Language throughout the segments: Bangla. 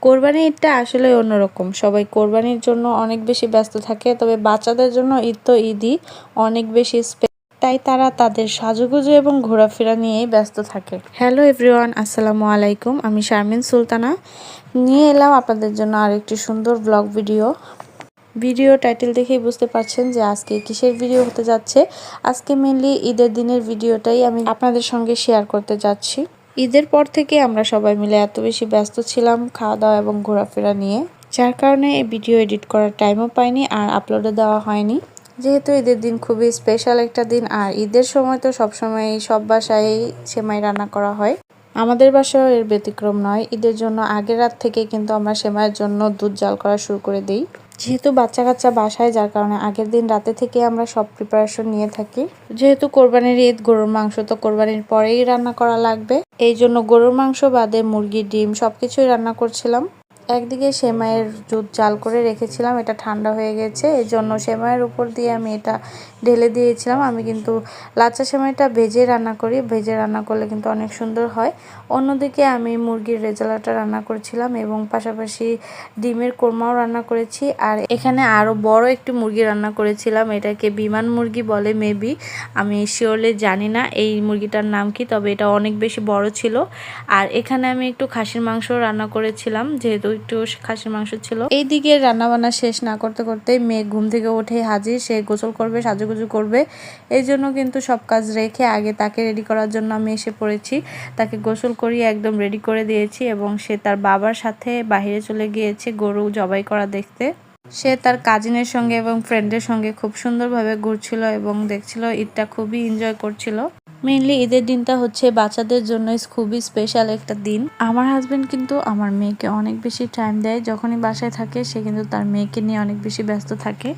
কোরবানি ঈদটা আসলে অন্যরকম। সবাই কোরবানির জন্য অনেক বেশি ব্যস্ত থাকে, তবে বাচ্চাদের জন্য ঈদ তো ঈদই অনেক বেশি তাই তারা তাদের সাজুগুজু এবং ঘোরাফেরা নিয়েই ব্যস্ত থাকে। হ্যালো এভরিওয়ান, আসসালামু আলাইকুম। আমি শারমিন সুলতানা নিয়ে এলাম আপনাদের জন্য আরেকটি সুন্দর ব্লগ ভিডিও টাইটেল দেখেই বুঝতে পারছেন যে আজকে কিসের ভিডিও হতে যাচ্ছে। আজকে মেনলি ঈদের দিনের ভিডিওটাই আমি আপনাদের সঙ্গে শেয়ার করতে যাচ্ছি। ঈদের পর থেকে আমরা সবাই মিলে এত বেশি ব্যস্ত ছিলাম খাওয়া দাওয়া এবং ঘোরাফেরা নিয়ে, যার কারণে এই ভিডিও এডিট করার টাইমও পাইনি আর আপলোডও দেওয়া হয়নি। যেহেতু ঈদের দিন খুবই স্পেশাল একটা দিন, আর ঈদের সময় তো সবসময় সব বাসায় সেমাই রান্না করা হয়। আমাদের বাসায়ও এর ব্যতিক্রম নয়। ঈদের জন্য আগের রাত থেকে কিন্তু আমরা সেমাইয়ের জন্য দুধ জাল করা শুরু করে দিই। যেহেতু বাচ্চা কাচ্চা বাসায়, যার কারণে আগের দিন রাতে থেকে আমরা সব প্রিপারেশন নিয়ে থাকি। যেহেতু কোরবানির ঈদ, গরুর মাংস তো কোরবানির পরেই রান্না করা লাগবে, এই জন্য গরুর মাংস বাদে মুরগি, ডিম সবকিছুই রান্না করছিলাম। একদিকে সেমাইয়ের দুধ জাল করে রেখেছিলাম, এটা ঠান্ডা হয়ে গেছে, এই জন্য সেমাইয়ের উপর দিয়ে আমি এটা ঢেলে দিয়েছিলাম। আমি কিন্তু লাচ্চা সেমাইটা ভেজে রান্না করি, ভেজে রান্না করলে কিন্তু অনেক সুন্দর হয়। অন্যদিকে আমি মুরগির রেজালাটা রান্না করেছিলাম এবং পাশাপাশি ডিমের কোরমাও রান্না করেছি। আর এখানে আরও বড় একটি মুরগি রান্না করেছিলাম, এটাকে বিমান মুরগি বলে মেবি, আমি শিওরলি জানি না এই মুরগিটার নাম কি, তবে এটা অনেক বেশি বড় ছিল। আর এখানে আমি একটু খাসির মাংস রান্না করেছিলাম, যেহেতু একটু খাসির মাংস ছিল। এইদিকে রান্নাবান্না শেষ না করতে করতেই মেয়ে ঘুম থেকে উঠে হাজির, সে গোসল করবে, সাজুগুজু করবে। এই জন্য কিন্তু সব কাজ রেখে আগে তাকে রেডি করার জন্য আমি এসে পড়েছি। তাকে গোসল করিয়ে একদম রেডি করে দিয়েছি এবং সে তার বাবার সাথে বাইরে চলে গিয়েছে গরু জবাই করা দেখতে। সে তার কাজিনের সঙ্গে এবং ফ্রেন্ডের সঙ্গে খুব সুন্দরভাবে ঘুরছিল এবং দেখছিল, ঈদটা খুবই এনজয় করছিল। মেইনলি ঈদের দিনটা হচ্ছে বাচ্চাদের জন্য খুবই স্পেশাল একটা দিন। আমার হাজবেন্ড কিন্তু আমার মেয়েকে অনেক বেশি টাইম দেয়। যখনই বাসায় থাকে সে কিন্তু তার মেয়েকে নিয়ে অনেক বেশি ব্যস্ত থাকে।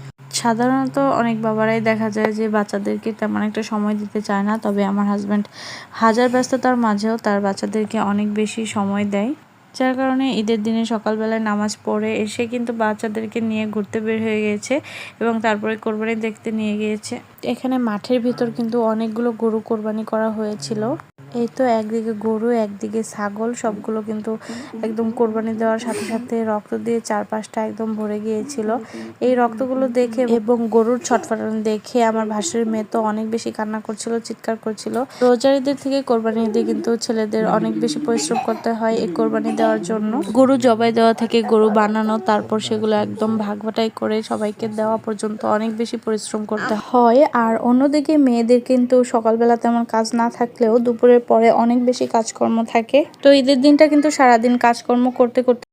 সাধারণত অনেক বাবারাই দেখা যায় যে বাচ্চাদেরকে তেমন একটা সময় দিতে চায় না, তবে আমার হাজবেন্ড হাজার ব্যস্ততার মাঝেও তার বাচ্চাদেরকে অনেক বেশি সময় দেয়। যার কারণে ঈদের দিনে সকালবেলায় নামাজ পড়ে এসে কিন্তু বাচ্চাদেরকে নিয়ে ঘুরতে বের হয়ে গিয়েছে এবং তারপরে কোরবানি দেখতে নিয়ে গিয়েছে। এখানে মাঠের ভিতর কিন্তু অনেকগুলো গরু কোরবানি করা হয়েছিল। এই তো একদিকে গরু, একদিকে ছাগল, সবগুলো কিন্তু একদম কোরবানি দেওয়ার সাথে সাথে রক্ত দিয়ে চারপাশটা একদম ভরে গিয়েছিল। এই রক্তগুলো দেখে এবং গরুর ছটফটানো দেখে আমার ভাসুরের মেয়ে তো অনেক বেশি কান্না করছিল, চিৎকার করছিল। রোজার ঈদের থেকে কোরবানি ঈদে কিন্তু ছেলেদের অনেক বেশি পরিশ্রম করতে হয় এই কোরবানি দেওয়ার জন্য। গরু জবাই দেওয়া থেকে গরু বানানো, তারপর সেগুলো একদম ভাগবাটাই করে সবাইকে দেওয়া পর্যন্ত অনেক বেশি পরিশ্রম করতে হয়। আর অন্যদিকে মেয়েদের কিন্তু সকালবেলা তেমন কাজ না থাকলেও দুপুরের পরে অনেক বেশি কাজকর্ম থাকে। তো ঈদের দিনটা কিন্তু সারাদিন কাজকর্ম করতে করতে